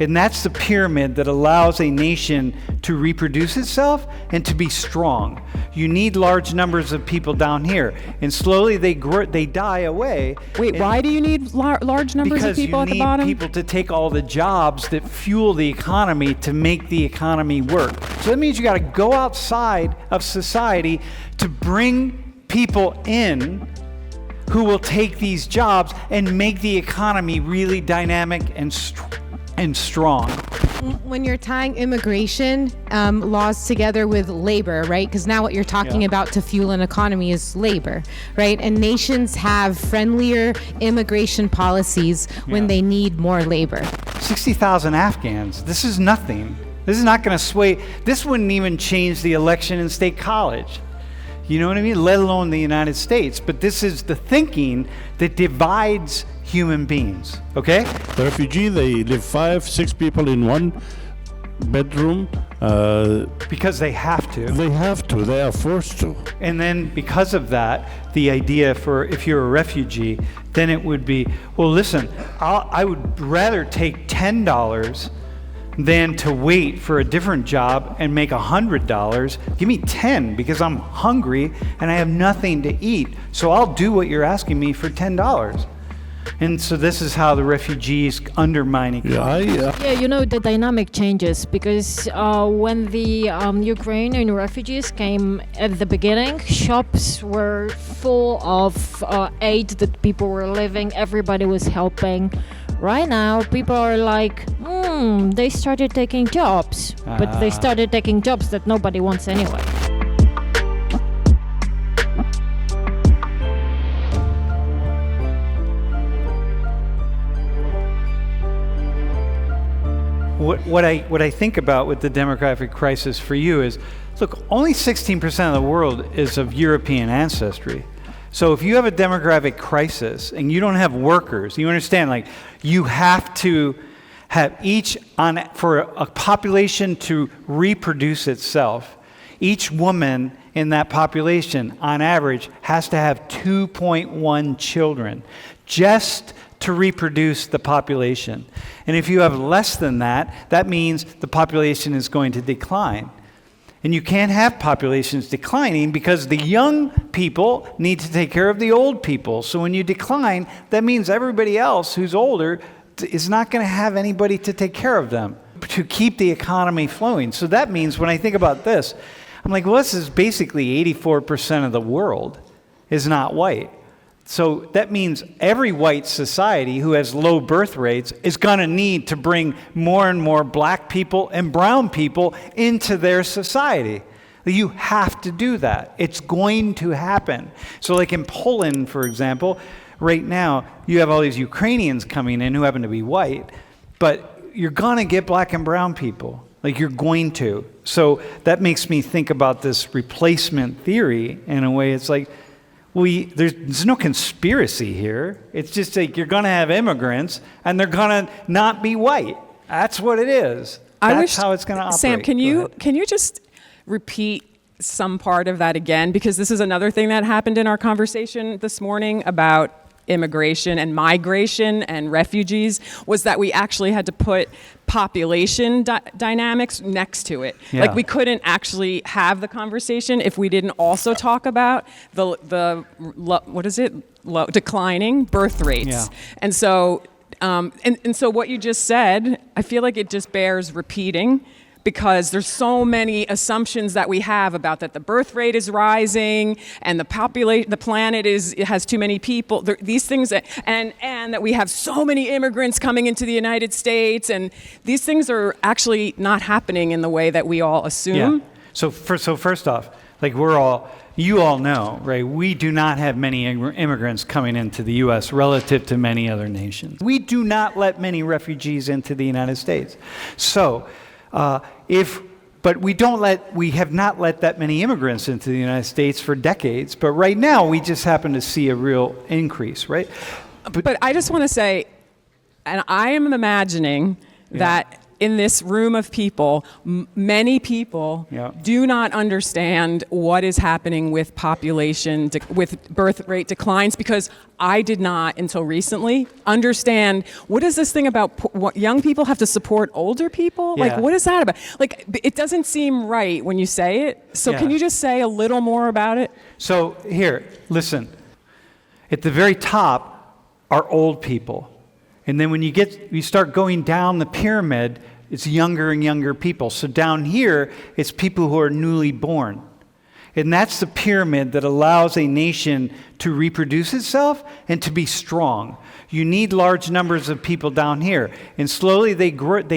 And that's the pyramid that allows a nation to reproduce itself and to be strong. You need large numbers of people down here, and slowly they die away. Wait, why do you need large numbers of people at the bottom? Because you need people to take all the jobs that fuel the economy to make the economy work. So that means you got to go outside of society to bring people in who will take these jobs and make the economy really dynamic and strong. When you're tying immigration laws together with labor, right? Because now what you're talking about to fuel an economy is labor, right? And nations have friendlier immigration policies when they need more labor. 60,000 Afghans, this is nothing. This is not going to sway. This wouldn't even change the election in State College. You know what I mean? Let alone the United States. But this is the thinking that divides human beings, okay? The refugee, they live 5-6 people in one bedroom. Because they have to. They are forced to. And then because of that, the idea for if you're a refugee, then it would be, well, listen, I would rather take $10 than to wait for a different job and make $100. Give me 10 because I'm hungry and I have nothing to eat. So I'll do what you're asking me for $10. And so this is how the refugees undermine economy. The dynamic changes because when the Ukrainian refugees came at the beginning, shops were full of aid that people were living. Everybody was helping. Right now, people are like, they started taking jobs, but they started taking jobs that nobody wants anyway. What I think about with the demographic crisis for you is, look, only 16% of the world is of European ancestry. So if you have a demographic crisis and you don't have workers, you understand, like, you have to have for a population to reproduce itself, each woman in that population, on average, has to have 2.1 children just to reproduce the population. And if you have less than that, that means the population is going to decline. And you can't have populations declining because the young people need to take care of the old people. So when you decline, that means everybody else who's older is not going to have anybody to take care of them to keep the economy flowing. So that means when I think about this, I'm like, well, this is basically 84% of the world is not white. So that means every white society who has low birth rates is going to need to bring more and more black people and brown people into their society. You have to do that. It's going to happen. So like in Poland, for example, right now, you have all these Ukrainians coming in who happen to be white, but you're going to get black and brown people. Like, you're going to. So that makes me think about this replacement theory in a way. It's like, there's no conspiracy here. It's just like you're going to have immigrants, and they're going to not be white. That's what it is. That's how it's going to operate. Sam, can you just repeat some part of that again? Because this is another thing that happened in our conversation this morning about immigration and migration and refugees, was that we actually had to put population dynamics next to it. Yeah. Like, we couldn't actually have the conversation if we didn't also talk about declining birth rates. Yeah. And so and so what you just said, I feel like it just bears repeating, because there's so many assumptions that we have about that the birth rate is rising and the planet has too many people. These things, and that we have so many immigrants coming into the United States, and these things are actually not happening in the way that we all assume. Yeah. So first off, like, you all know, right? We do not have many immigrants coming into the U.S. relative to many other nations. We do not let many refugees into the United States. So, but we have not let that many immigrants into the United States for decades. But right now, we just happen to see a real increase, right? But I just want to say, and I am imagining that in this room of people, many people Yeah. do not understand what is happening with population, with birth rate declines, because I did not, until recently, understand what is this thing about what young people have to support older people? Yeah. Like, what is that about? Like, it doesn't seem right when you say it. So Yeah. can you just say a little more about it? So here, listen. At the very top are old people. And then when you start going down the pyramid, it's younger and younger people. So down here, it's people who are newly born. And that's the pyramid that allows a nation to reproduce itself and to be strong. You need large numbers of people down here. And slowly they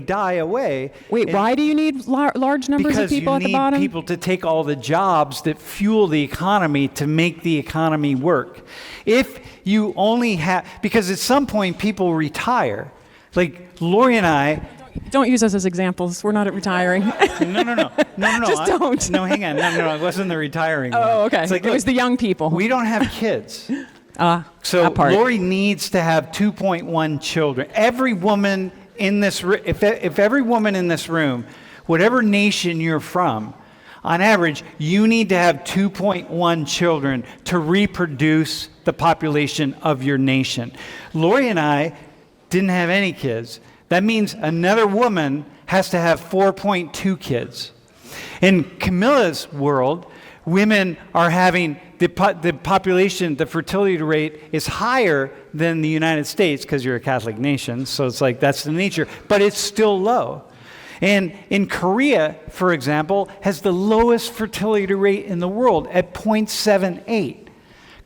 die away. Wait, And why do you need large numbers of people at the bottom? Because you need people to take all the jobs that fuel the economy to make the economy work. If you only have, because at some point people retire. Like Lori and I. Don't use us as examples. We're not retiring. No. Just don't. No, hang on. No, it wasn't the retiring one. Oh, okay. It's like, It was look, the young people. we don't have kids. So that part. Lori needs to have 2.1 children. Every woman in this room, if every woman in this room, whatever nation you're from, on average, you need to have 2.1 children to reproduce the population of your nation. Lori and I didn't have any kids. That means another woman has to have 4.2 kids. In Camilla's world, women are having the population, the fertility rate is higher than the United States because you're a Catholic nation, so it's like that's the nature, but it's still low. And in Korea, for example, has the lowest fertility rate in the world at 0.78.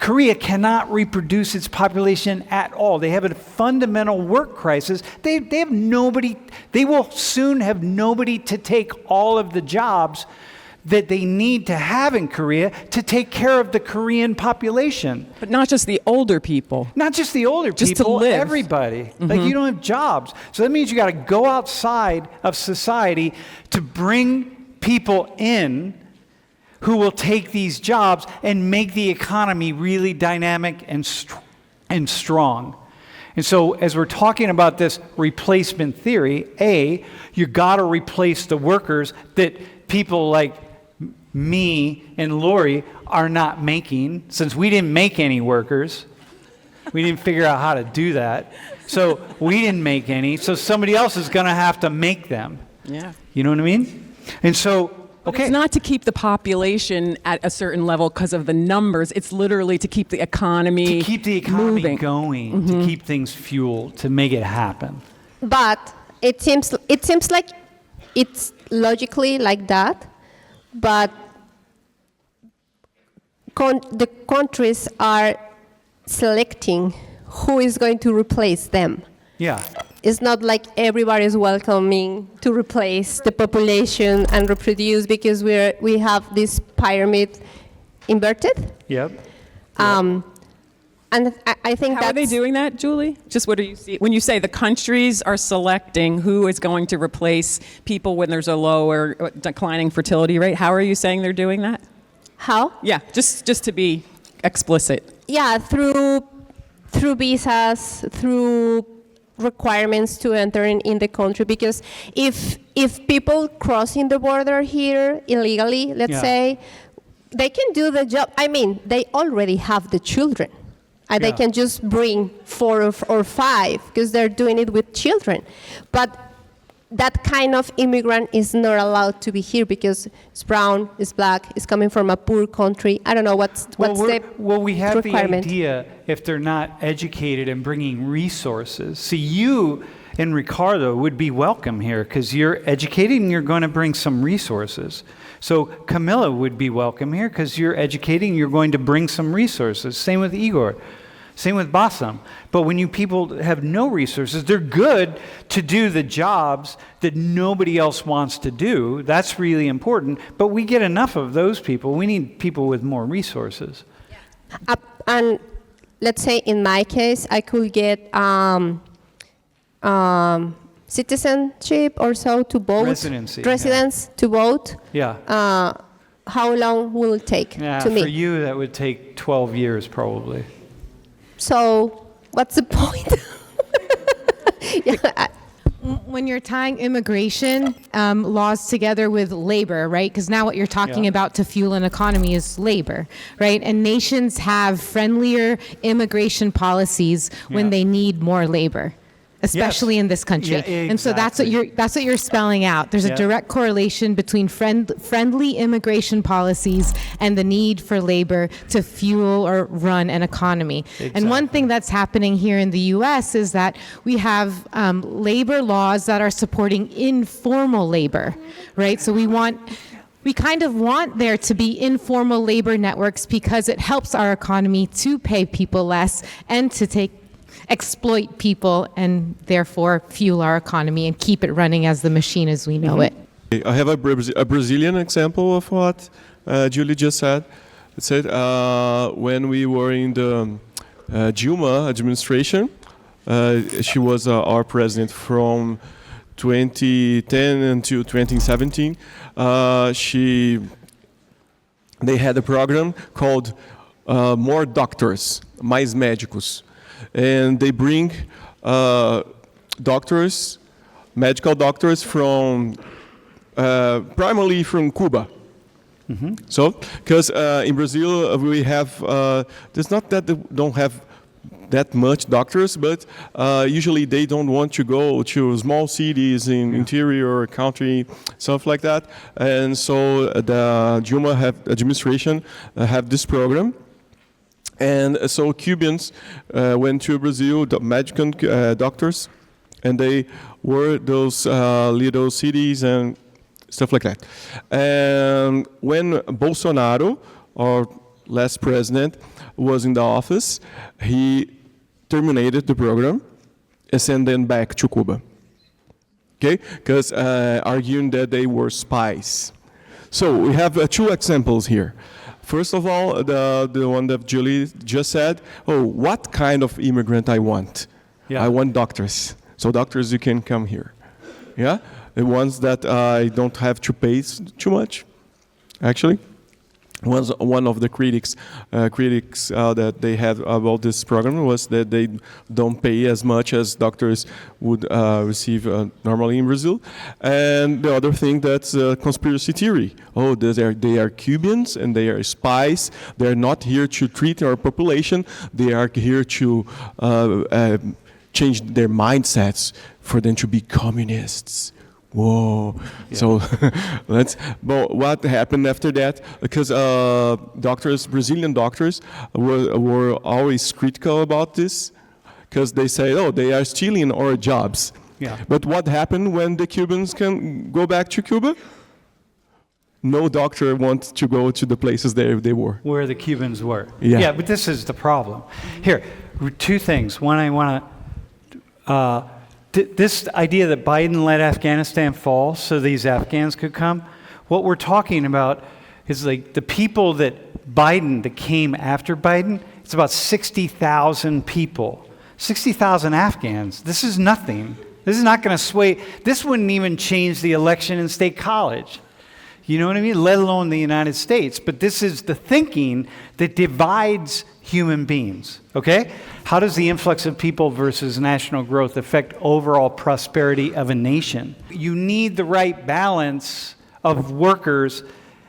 Korea cannot reproduce its population at all. They have a fundamental work crisis. They have nobody, they will soon have nobody to take all of the jobs that they need to have in Korea to take care of the Korean population. But not just the older people. Not just the older Just to people, live. everybody. Like you don't have jobs. So that means you got to go outside of society to bring people in who will take these jobs and make the economy really dynamic and strong. And so as we're talking about this replacement theory, you got to replace the workers that people like me and Lori are not making, since we didn't make any workers. We didn't figure out how to do that. So we didn't make any, so somebody else is going to have to make them. Yeah. You know what I mean? And so, But it's not to keep the population at a certain level because of the numbers. It's literally to keep the economy to keep the economy moving. going, to keep things fueled, to make it happen. But it seems like it's logically like that, but the countries are selecting who is going to replace them. Yeah. It's not like everybody is welcoming to replace the population and reproduce because we have this pyramid inverted. Yep. And I think How are they doing that, Julie? Just what do you see? When you say the countries are selecting who is going to replace people when there's a low or declining fertility rate, how are you saying they're doing that? How? Yeah, just to be explicit. Yeah, through visas, through requirements to enter in the country. Because if people crossing the border here illegally, let's say, they can do the job. I mean, they already have the children. And they can just bring 4 or 5 because they're doing it with children. But that kind of immigrant is not allowed to be here because it's brown, it's black, it's coming from a poor country. I don't know what's the we have requirement. the idea if they're not educated and bringing resources. See, you and Ricardo would be welcome here because you're educated and you're going to bring some resources. So Camilla would be welcome here because you're educated and you're going to bring some resources. Same with Igor. Same with Bassam. But when you people have no resources, they're good to do the jobs that nobody else wants to do. That's really important. But we get enough of those people. We need people with more resources. And let's say in my case, I could get citizenship or so to vote. Residence to vote. Yeah. How long will it take to me? For you, that would take 12 years probably. So what's the point? when you're tying immigration laws together with labor, right? Because now what you're talking about to fuel an economy is labor, right? And nations have friendlier immigration policies when they need more labor, especially in this country. Yeah, And so that's what you're spelling out. There's a direct correlation between friendly immigration policies and the need for labor to fuel or run an economy. And one thing that's happening here in the U.S. is that we have labor laws that are supporting informal labor, right? So we kind of want there to be informal labor networks because it helps our economy to pay people less and to exploit people and therefore fuel our economy and keep it running as the machine as we know it. I have a Brazilian example of what Julie just said. It said when we were in the Dilma administration, she was our president from 2010 until 2017. They had a program called More Doctors, Mais Médicos. And they bring doctors, medical doctors from, primarily from Cuba. So, because in Brazil we have, there's not that they don't have that much doctors, but usually they don't want to go to small cities in interior country, stuff like that. And so the Dilma administration have this program. And so Cubans went to Brazil, the Mexican doctors, and they were those little cities and stuff like that. And when Bolsonaro, our last president, was in the office, he terminated the program and sent them back to Cuba. Okay, because arguing that they were spies. So we have two examples here. First of all, the one that Julie just said, what kind of immigrant I want? I want doctors. So doctors, you can come here. Yeah? The ones that I don't have to pay too much, actually. One of the critics that they had about this program was that they don't pay as much as doctors would receive normally in Brazil. And the other thing, that's conspiracy theory. They are Cubans and they are spies. They're not here to treat our population. They are here to change their mindsets for them to be communists. Whoa! Yeah. So but what happened after that? Because Brazilian doctors were always critical about this, because they say, they are stealing our jobs. Yeah. But what happened when the Cubans can go back to Cuba? No doctor wants to go to the places they were. Where the Cubans were. Yeah, but this is the problem. Here, two things. One, I want to. This idea that Biden let Afghanistan fall so these Afghans could come, what we're talking about is like the people that came after Biden, it's about 60,000 people. 60,000 Afghans. This is nothing. This is not going to sway. This wouldn't even change the election in State College. You know what I mean? Let alone the United States. But this is the thinking that divides human beings, okay? How does the influx of people versus national growth affect overall prosperity of a nation? You need the right balance of workers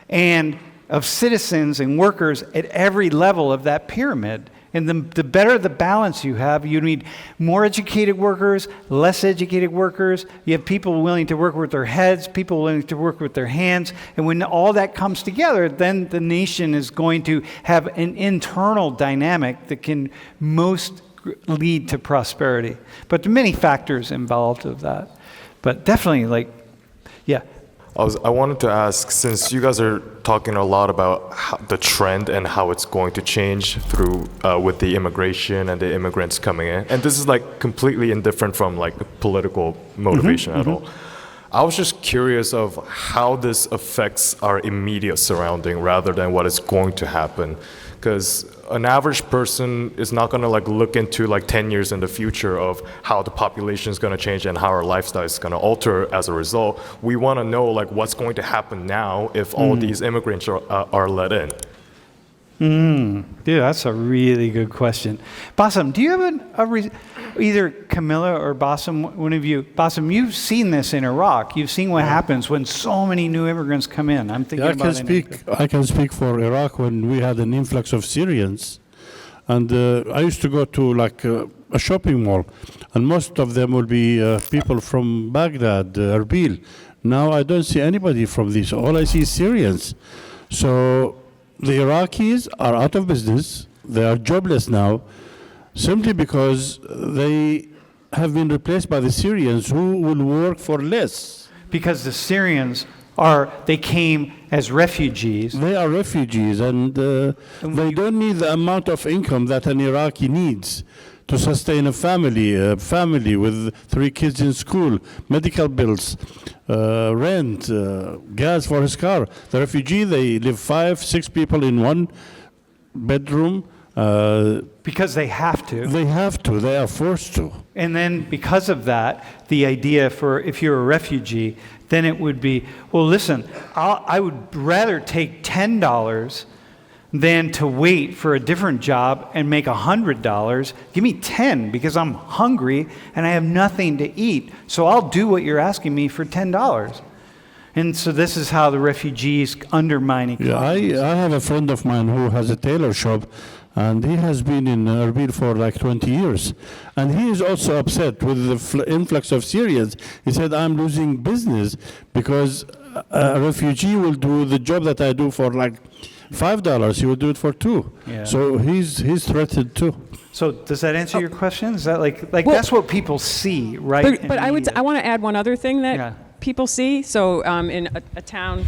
and of citizens and workers at every level of that pyramid. And the better the balance you have, you need more educated workers, less educated workers. You have people willing to work with their heads, people willing to work with their hands. And when all that comes together, then the nation is going to have an internal dynamic that can most lead to prosperity. But there are many factors involved of that. But definitely, I wanted to ask, since you guys are talking a lot about the trend and how it's going to change through with the immigration and the immigrants coming in, and this is completely indifferent from political motivation at all. I was just curious of how this affects our immediate surrounding rather than what is going to happen. Because an average person is not going to look into 10 years in the future of how the population is going to change and how our lifestyle is going to alter as a result. We want to know what's going to happen now if all these immigrants are let in. Dude, that's a really good question. Bassem, do you have either Camilla or Bassem, one of you, Bassem, you've seen this in Iraq. You've seen what happens when so many new immigrants come in. I'm thinking about it. I can speak for Iraq when we had an influx of Syrians. And I used to go to like a shopping mall, and most of them will be people from Baghdad, Erbil. Now I don't see anybody from these. All I see is Syrians. So the Iraqis are out of business. They are jobless now, simply because they have been replaced by the Syrians who will work for less. Because the Syrians they came as refugees. They are refugees, and they don't need the amount of income that an Iraqi needs to sustain a family with 3 kids in school, medical bills, rent, gas for his car. The refugee, they live 5, 6 people in one bedroom. Because they have to. They have to. They are forced to. And then because of that, the idea for if you're a refugee, then it would be, well, listen, I would rather take $10 than to wait for a different job and make $100. Give me 10 because I'm hungry and I have nothing to eat. So I'll do what you're asking me for $10. And so this is how the refugees undermine economies. Yeah, I have a friend of mine who has a tailor shop, and he has been in Erbil for like 20 years. And he is also upset with the influx of Syrians. He said, I'm losing business because a refugee will do the job that I do for like $5. He will do it for $2. Yeah. So he's threatened too. So does that answer your question? Is that like well, that's what people see, right? But I want to add one other thing that people see. So in a town,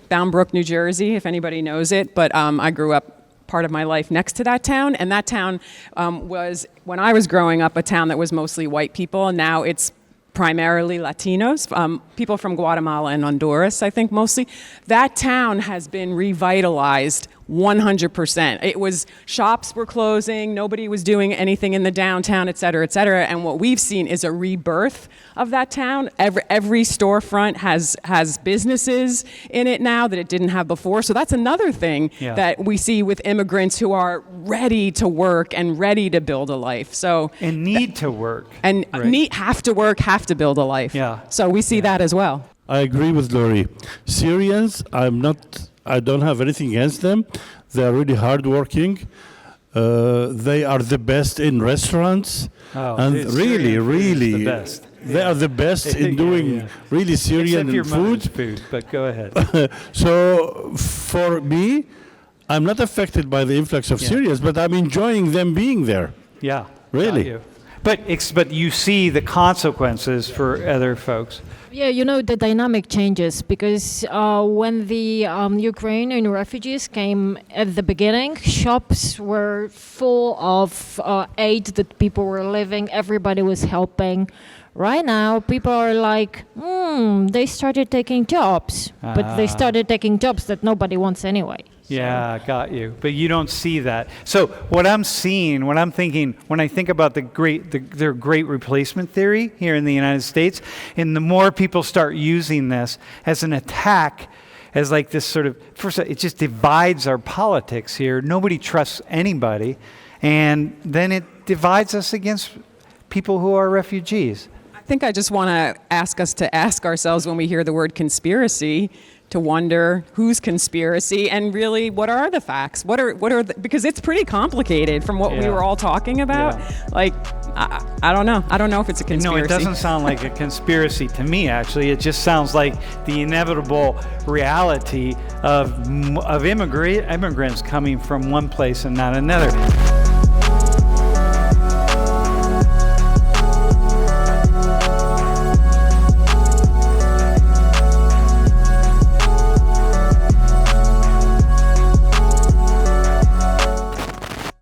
Bound New Jersey, if anybody knows it, but I grew up part of my life next to that town, and that town was, when I was growing up, a town that was mostly white people, and now it's primarily Latinos, people from Guatemala and Honduras, I think mostly. That town has been revitalized 100%. It was, shops were closing, nobody was doing anything in the downtown, et cetera, and what we've seen is a rebirth of that town. Every storefront has businesses in it now that it didn't have before. So that's another thing that we see with immigrants who are ready to work and ready to build a life. So and need to work. And have to work, have to build a life. Yeah. So we see that as well. I agree with Lori. Syrians, I don't have anything against them. They are really hardworking. They are the best in restaurants. And really, the best. They are the best in doing really Syrian Except your mother's food. But go ahead. So for me, I'm not affected by the influx of Syrians, but I'm enjoying them being there. Yeah. Really. But you see the consequences for other folks. Yeah, the dynamic changes because when the Ukrainian refugees came at the beginning, shops were full of aid that people were living, everybody was helping. Right now, people are like, they started taking jobs, but they started taking jobs that nobody wants anyway. Yeah, got you. But you don't see that. So what I'm thinking, when I think about their great replacement theory here in the United States, and the more people start using this as an attack, as like this sort of, first it just divides our politics here. Nobody trusts anybody. And then it divides us against people who are refugees. I think I just want to ask us to ask ourselves when we hear the word conspiracy, to wonder whose conspiracy and really what are the facts? Because it's pretty complicated from what we were all talking about. Yeah. Like, I don't know. I don't know if it's a conspiracy. No, it doesn't sound like a conspiracy to me, actually. It just sounds like the inevitable reality of immigrants coming from one place and not another.